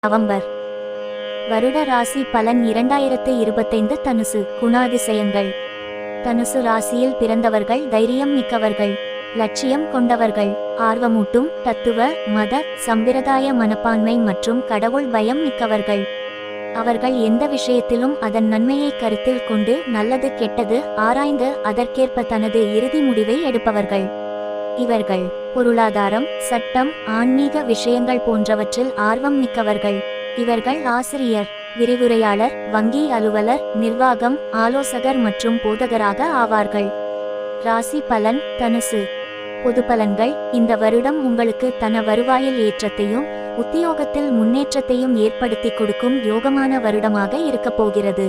November. வருட ராசி பலன் 2025. தனுசு. குணாதிசயங்கள். தனுசு ராசியில் பிறந்தவர்கள் தைரியம் மிக்கவர்கள், லட்சியம் கொண்டவர்கள், ஆர்வமூட்டும் தத்துவ மத சம்பிரதாய மனப்பான்மை மற்றும் கடவுள் பயம் மிக்கவர்கள். அவர்கள் எந்த விஷயத்திலும் அதன் நன்மையை கருத்தில் கொண்டு நல்லது கெட்டது ஆராய்ந்து அதற்கேற்ப தனது இறுதி முடிவை எடுப்பவர்கள். இவர்கள் பொருளாதாரம், சட்டம், ஆன்மீக விஷயங்கள் போன்றவற்றில் ஆர்வம் மிக்கவர்கள். இவர்கள் ஆசிரியர், விரிவுரையாளர், வங்கி அலுவலர், நிர்வாகம், ஆலோசகர் மற்றும் போதகராக ஆவார்கள். ராசி பலன். தனுசு. பொது பலன்கள். இந்த வருடம் உங்களுக்கு தன வருவாயில் ஏற்றத்தையும் உத்தியோகத்தில் முன்னேற்றத்தையும் ஏற்படுத்தி கொடுக்கும் யோகமான வருடமாக இருக்கப் போகிறது.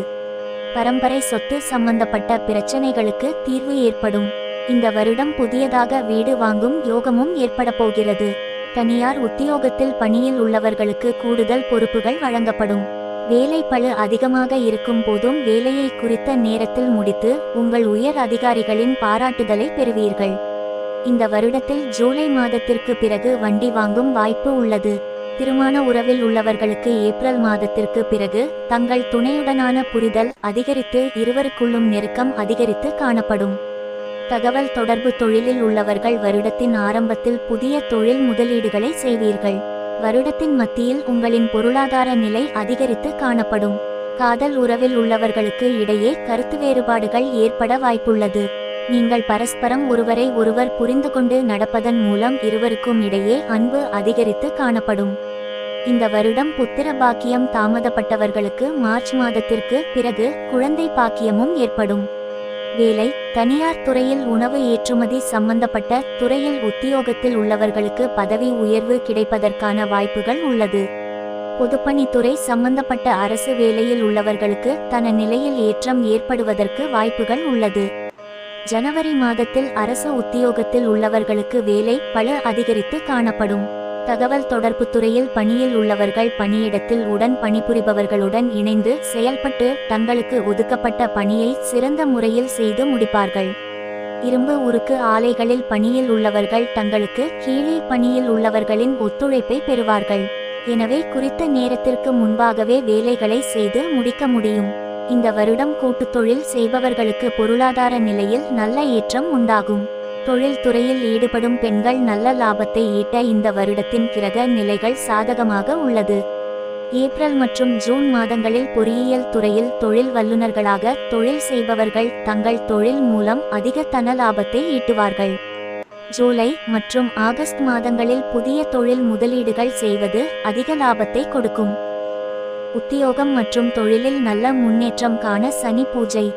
பரம்பரை சொத்து சம்பந்தப்பட்ட பிரச்சனைகளுக்கு தீர்வு ஏற்படும். இந்த வருடம் புதியதாக வீடு வாங்கும் யோகமும் ஏற்பட போகிறது. தனியார் உத்தியோகத்தில் பணியில் உள்ளவர்களுக்கு கூடுதல் பொறுப்புகள் வழங்கப்படும். வேலை பளு அதிகமாக இருக்கும் போதும் வேலையை குறித்த நேரத்தில் முடித்து உங்கள் உயர் அதிகாரிகளின் பாராட்டுதலை பெறுவீர்கள். இந்த வருடத்தில் ஜூலை மாதத்திற்கு பிறகு வண்டி வாங்கும் வாய்ப்பு உள்ளது. திருமண உறவில் உள்ளவர்களுக்கு ஏப்ரல் மாதத்திற்கு பிறகு தங்கள் துணையுடனான புரிதல் அதிகரித்து இருவருக்குள்ளும் நெருக்கம் அதிகரித்து காணப்படும். தகவல் தொடர்பு தொழிலில் உள்ளவர்கள் வருடத்தின் ஆரம்பத்தில் புதிய தொழில் முதலீடுகளை செய்வீர்கள். வருடத்தின் மத்தியில் உங்களின் பொருளாதார நிலை அதிகரித்து காணப்படும். காதல் உறவில் உள்ளவர்களுக்கு இடையே கருத்து வேறுபாடுகள் ஏற்பட வாய்ப்புள்ளது. நீங்கள் பரஸ்பரம் ஒருவரை ஒருவர் புரிந்து கொண்டு நடப்பதன் மூலம் இருவருக்கும் இடையே அன்பு அதிகரித்து காணப்படும். இந்த வருடம் புத்திர பாக்கியம் தாமதப்பட்டவர்களுக்கு மார்ச் மாதத்திற்கு பிறகு குழந்தை பாக்கியமும் ஏற்படும். வேலை. தனியார் துறையில் உணவு ஏற்றுமதி சம்பந்தப்பட்ட துறையில் உத்தியோகத்தில் உள்ளவர்களுக்கு பதவி உயர்வு கிடைப்பதற்கான வாய்ப்புகள் உள்ளது. பொதுப்பணித்துறை சம்பந்தப்பட்ட அரசு வேலையில் உள்ளவர்களுக்கு தன நிலையில் ஏற்றம் ஏற்படுவதற்கு வாய்ப்புகள் உள்ளது. ஜனவரி மாதத்தில் அரசு உத்தியோகத்தில் உள்ளவர்களுக்கு வேலை பளு அதிகரித்து காணப்படும். தகவல் தொடர்பு துறையில் பணியில் உள்ளவர்கள் பணியிடத்தில் உடன் பணிபுரிபவர்களுடன் இணைந்து செயல்பட்டு தங்களுக்கு ஒதுக்கப்பட்ட பணியை சிறந்த முறையில் செய்து முடிப்பார்கள். இரும்பு உருக்கு ஆலைகளில் பணியில் உள்ளவர்கள் தங்களுக்கு கீழே பணியில் உள்ளவர்களின் ஒத்துழைப்பை பெறுவார்கள். எனவே குறித்த நேரத்திற்கு முன்பாகவே வேலைகளை செய்து முடிக்க முடியும். இந்த வருடம் கூட்டுத் தொழில் செய்பவர்களுக்கு பொருளாதார நிலையில் நல்ல ஏற்றம் உண்டாகும். தொழில் துறையில் ஈடுபடும் பெண்கள் நல்ல லாபத்தை ஈட்ட இந்த வருடத்தின் கிரக நிலைகள் சாதகமாக உள்ளது. ஏப்ரல் மற்றும் ஜூன் மாதங்களில் பொறியியல் துறையில் தொழில் வல்லுநர்களாக தொழில் செய்பவர்கள் தங்கள் தொழில் மூலம் அதிக தன லாபத்தை ஈட்டுவார்கள். ஜூலை மற்றும் ஆகஸ்ட் மாதங்களில் புதிய தொழில் முதலீடுகள் செய்வது அதிக லாபத்தை கொடுக்கும். உத்தியோகம் மற்றும் தொழிலில் நல்ல முன்னேற்றம் காண சனி பூஜை.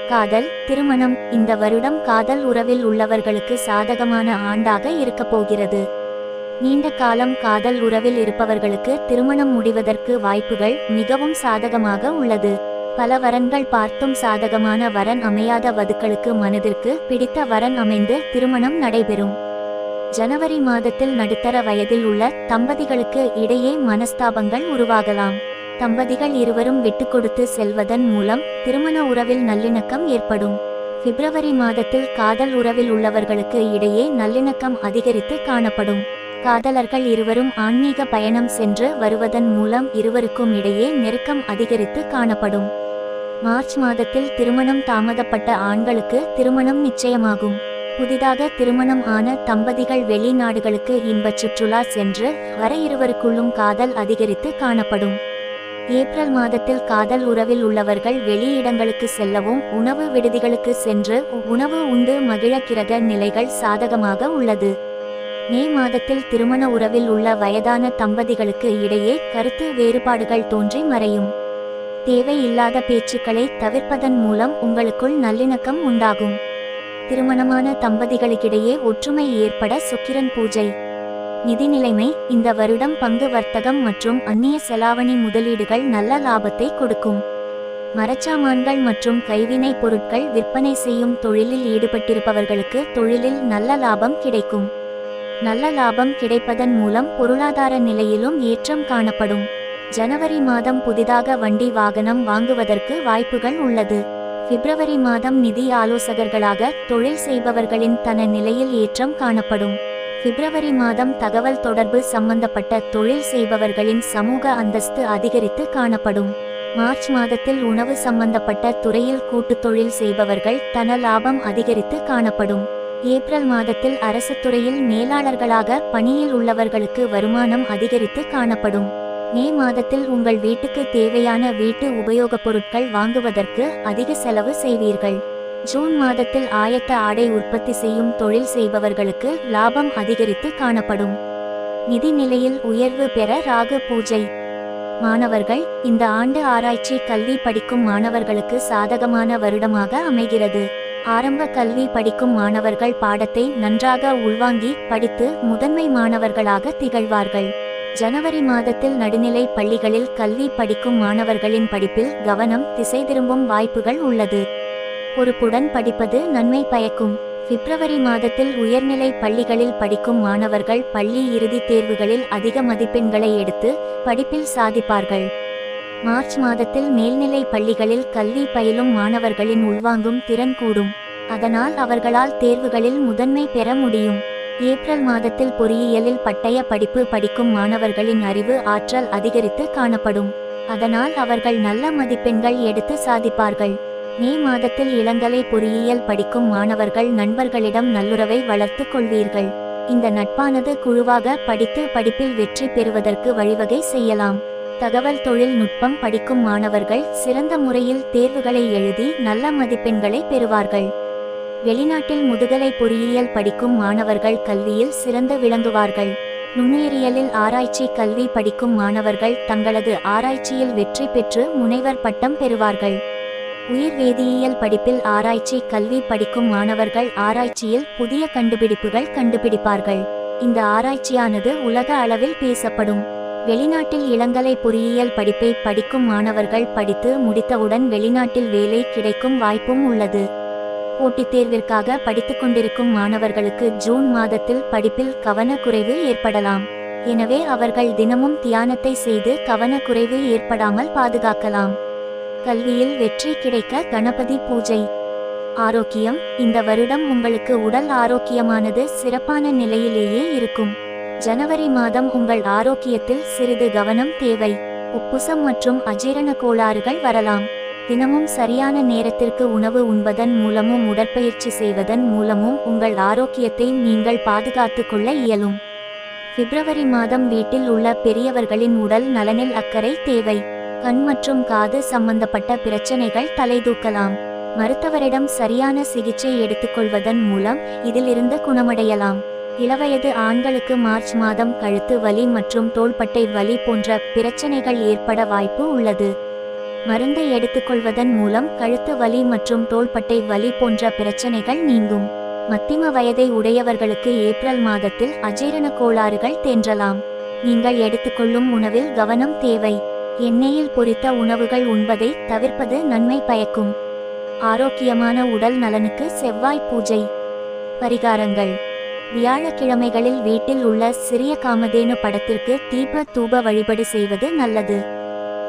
காதல், திருமணம். இந்த வருடம் காதல் உறவில் உள்ளவர்களுக்கு சாதகமான ஆண்டாக இருக்கப் போகிறது. நீண்ட காலம் காதல் உறவில் இருப்பவர்களுக்கு திருமணம் முடிவதற்கு வாய்ப்புகள் மிகவும் சாதகமாக உள்ளது. பல வரன்கள் பார்த்தும் சாதகமான வரன் அமையாத வதுக்களுக்கு மனதிற்கு பிடித்த வரன் அமைந்து திருமணம் நடைபெறும். ஜனவரி மாதத்தில் நடுத்தர வயதில் உள்ள தம்பதிகளுக்கு இடையே மனஸ்தாபங்கள் உருவாகலாம். தம்பதிகள் இருவரும் விட்டு கொடுத்து செல்வதன் மூலம் திருமண உறவில் நல்லிணக்கம் ஏற்படும். பிப்ரவரி மாதத்தில் காதல் உறவில் உள்ளவர்களுக்கு இடையே நல்லிணக்கம் அதிகரித்து காணப்படும். காதலர்கள் இருவரும் ஆன்மீக பயணம் சென்று வருவதன் மூலம் இருவருக்கும் இடையே நெருக்கம் அதிகரித்து காணப்படும். மார்ச் மாதத்தில் திருமணம் தாமதப்பட்ட ஆண்களுக்கு திருமணம் நிச்சயமாகும். புதிதாக திருமணம் ஆன தம்பதிகள் வெளிநாடுகளுக்கு இன்பச் சுற்றுலா சென்று வர இருவருக்குள்ளும் காதல் அதிகரித்து காணப்படும். ஏப்ரல் மாதத்தில் காதல் உறவில் உள்ளவர்கள் வெளியிடங்களுக்கு செல்லவும் உணவு விடுதிகளுக்கு சென்று உணவு உண்டு மகிழ கிரக நிலைகள் சாதகமாக உள்ளது. மே மாதத்தில் திருமண உறவில் உள்ள வயதான தம்பதிகளுக்கு இடையே கருத்து வேறுபாடுகள் தோன்றி மறையும். தேவையில்லாத பேச்சுக்களை தவிர்ப்பதன் மூலம் உங்களுக்குள் நல்லிணக்கம் உண்டாகும். திருமணமான தம்பதிகளுக்கிடையே ஒற்றுமை ஏற்பட சுக்கிரன் பூஜை. நிதி நிலைமை. இந்த வருடம் பங்கு வர்த்தகம் மற்றும் அந்நிய செலாவணி முதலீடுகள் நல்ல லாபத்தை கொடுக்கும். மரச்சாமான்கள் மற்றும் கைவினை பொருட்கள் விற்பனை செய்யும் தொழிலில் ஈடுபட்டிருப்பவர்களுக்கு தொழிலில் நல்ல லாபம் கிடைக்கும். நல்ல லாபம் கிடைப்பதன் மூலம் பொருளாதார நிலையிலும் ஏற்றம் காணப்படும். ஜனவரி மாதம் புதிதாக வண்டி வாகனம் வாங்குவதற்கு வாய்ப்புகள் உள்ளது. பிப்ரவரி மாதம் நிதி ஆலோசகர்களாக தொழில் செய்பவர்களின் தன நிலையில் ஏற்றம் காணப்படும். பிப்ரவரி மாதம் தகவல் தொடர்பு சம்பந்தப்பட்ட தொழில் செய்பவர்களின் சமூக அந்தஸ்து அதிகரித்து காணப்படும். மார்ச் மாதத்தில் உணவு சம்பந்தப்பட்ட துறையில் கூட்டுத் தொழில் செய்பவர்கள் தன லாபம் அதிகரித்து காணப்படும். ஏப்ரல் மாதத்தில் அரசு துறையில் மேலாளர்களாக பணியில் உள்ளவர்களுக்கு வருமானம் அதிகரித்து காணப்படும். மே மாதத்தில் உங்கள் வீட்டுக்கு தேவையான வீட்டு உபயோகப் பொருட்கள் வாங்குவதற்கு அதிக செலவு செய்வீர்கள். ஜூன் மாதத்தில் ஆயத்த ஆடை உற்பத்தி செய்யும் தொழில் செய்பவர்களுக்கு லாபம் அதிகரித்து காணப்படும். நிதி நிலையில் உயர்வு பெற ராகு பூஜை. மாணவர்கள், இந்த ஆண்டு ஆராய்ச்சி கல்வி படிக்கும் மாணவர்களுக்கு சாதகமான வருடமாக அமைகிறது. ஆரம்ப கல்வி படிக்கும் மாணவர்கள் பாடத்தை நன்றாக உள்வாங்கி படித்து முதன்மை மாணவர்களாக திகழ்வார்கள். ஜனவரி மாதத்தில் நடுநிலை பள்ளிகளில் கல்வி படிக்கும் மாணவர்களின் படிப்பில் கவனம் திசை திரும்பும் வாய்ப்புகள் உள்ளது. பொறுப்புடன் படிப்பது நன்மை பயக்கும். பிப்ரவரி மாதத்தில் உயர்நிலை பள்ளிகளில் படிக்கும் மாணவர்கள் பள்ளி இறுதித் தேர்வுகளில் அதிக மதிப்பெண்களை எடுத்து படிப்பில் சாதிப்பார்கள். மார்ச் மாதத்தில் மேல்நிலை பள்ளிகளில் கல்வி பயிலும் மாணவர்களின் உள்வாங்கும் திறன் கூடும். அதனால் அவர்களால் தேர்வுகளில் முதன்மை பெற முடியும். ஏப்ரல் மாதத்தில் பொறியியலில் பட்டய படிப்பு படிக்கும் மாணவர்களின் அறிவு ஆற்றல் அதிகரித்து காணப்படும். அதனால் அவர்கள் நல்ல மதிப்பெண்கள் எடுத்து சாதிப்பார்கள். மே மாதத்தில் இளங்கலை பொறியியல் படிக்கும் மாணவர்கள் நண்பர்களிடம் நல்லுறவை வளர்த்து கொள்வீர்கள். இந்த நட்பானது குழுவாக படித்து படிப்பில் வெற்றி பெறுவதற்கு வழிவகை செய்யலாம். தகவல் தொழில்நுட்பம் படிக்கும் மாணவர்கள் சிறந்த முறையில் தேர்வுகளை எழுதி நல்ல மதிப்பெண்களை பெறுவார்கள். வெளிநாட்டில் முதுகலை பொறியியல் படிக்கும் மாணவர்கள் கல்வியில் சிறந்து விளங்குவார்கள். நுண்ணுயிரியலில் ஆராய்ச்சி கல்வி படிக்கும் மாணவர்கள் தங்களது ஆராய்ச்சியில் வெற்றி பெற்று முனைவர் பட்டம் பெறுவார்கள். உயிர் வேதியியல் படிப்பில் ஆராய்ச்சி கல்வி படிக்கும் மாணவர்கள் ஆராய்ச்சியில் புதிய கண்டுபிடிப்புகள் கண்டுபிடிப்பார்கள். இந்த ஆராய்ச்சியானது உலக அளவில் பேசப்படும். வெளிநாட்டில் இளங்கலை பொறியியல் படிப்பை படிக்கும் மாணவர்கள் படித்து முடித்தவுடன் வெளிநாட்டில் வேலை கிடைக்கும் வாய்ப்பும் உள்ளது. போட்டித் தேர்விற்காக படித்துக் கொண்டிருக்கும் மாணவர்களுக்கு ஜூன் மாதத்தில் படிப்பில் கவனக்குறைவு ஏற்படலாம். எனவே அவர்கள் தினமும் தியானத்தை செய்து கவனக்குறைவு ஏற்படாமல் பாதுகாக்கலாம். கல்வியில் வெற்றி கிடைக்க கணபதி பூஜை. ஆரோக்கியம். இந்த வருடம் உங்களுக்கு உடல் ஆரோக்கியமானது சிறப்பான நிலையிலேயே இருக்கும். ஜனவரி மாதம் உங்கள் ஆரோக்கியத்தில் சிறிது கவனம் தேவை. உப்புசம் மற்றும் அஜீரண கோளாறுகள் வரலாம். தினமும் சரியான நேரத்திற்கு உணவு உண்பதன் மூலமும் உடற்பயிற்சி செய்வதன் மூலமும் உங்கள் ஆரோக்கியத்தை நீங்கள் பாதுகாத்து கொள்ள இயலும். பிப்ரவரி மாதம் வீட்டில் உள்ள பெரியவர்களின் உடல் நலனில் அக்கறை தேவை. கண் மற்றும் காது சம்பந்தப்பட்ட பிரச்சனைகள் தலைதூக்கலாம். மருத்துவரிடம் சரியான சிகிச்சை எடுத்துக்கொள்வதன் மூலம் இதிலிருந்து குணமடையலாம். இளவயது ஆண்களுக்கு மார்ச் மாதம் கழுத்து வலி மற்றும் தோள்பட்டை வலி போன்ற பிரச்சனைகள் ஏற்பட வாய்ப்பு உள்ளது. மருந்தை எடுத்துக்கொள்வதன் மூலம் கழுத்து வலி மற்றும் தோள்பட்டை வலி போன்ற பிரச்சனைகள் நீங்கும். மத்திம வயதை உடையவர்களுக்கு ஏப்ரல் மாதத்தில் அஜீரண கோளாறுகள் தோன்றலாம். நீங்கள் எடுத்துக்கொள்ளும் உணவில் கவனம் தேவை. எண்ணெயில் பொரித்த உணவுகள் உண்பதை தவிர்ப்பது நன்மை பயக்கும். ஆரோக்கியமான உடல் நலனுக்கு செவ்வாய் பூஜை. பரிகாரங்கள். வியாழக்கிழமைகளில் வீட்டில் உள்ள சிறிய காமதேனு படத்திற்கு தீப தூப வழிபாடு செய்வது நல்லது.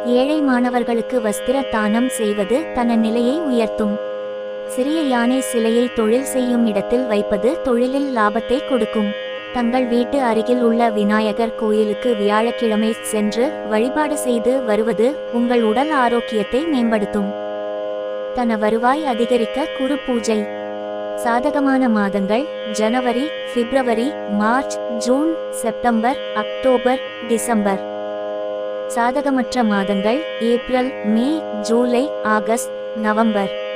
ஏழை மாணவர்களுக்கு வஸ்திர தானம் செய்வது தன நிலையை உயர்த்தும். சிறிய யானை சிலையை தொழில் செய்யும் இடத்தில் வைப்பது தொழிலில் லாபத்தை கொடுக்கும். தங்கள் வீட்டு அருகில் உள்ள விநாயகர் கோயிலுக்கு வியாழக்கிழமை சென்று வழிபாடு செய்து வருவது உங்கள் உடல் ஆரோக்கியத்தை மேம்படுத்தும். தன வருவாய் அதிகரிக்க குரு பூஜை. சாதகமான மாதங்கள் ஜனவரி, பிப்ரவரி, மார்ச், ஜூன், செப்டம்பர், அக்டோபர், டிசம்பர். சாதகமற்ற மாதங்கள் ஏப்ரல், மே, ஜூலை, ஆகஸ்ட், நவம்பர்.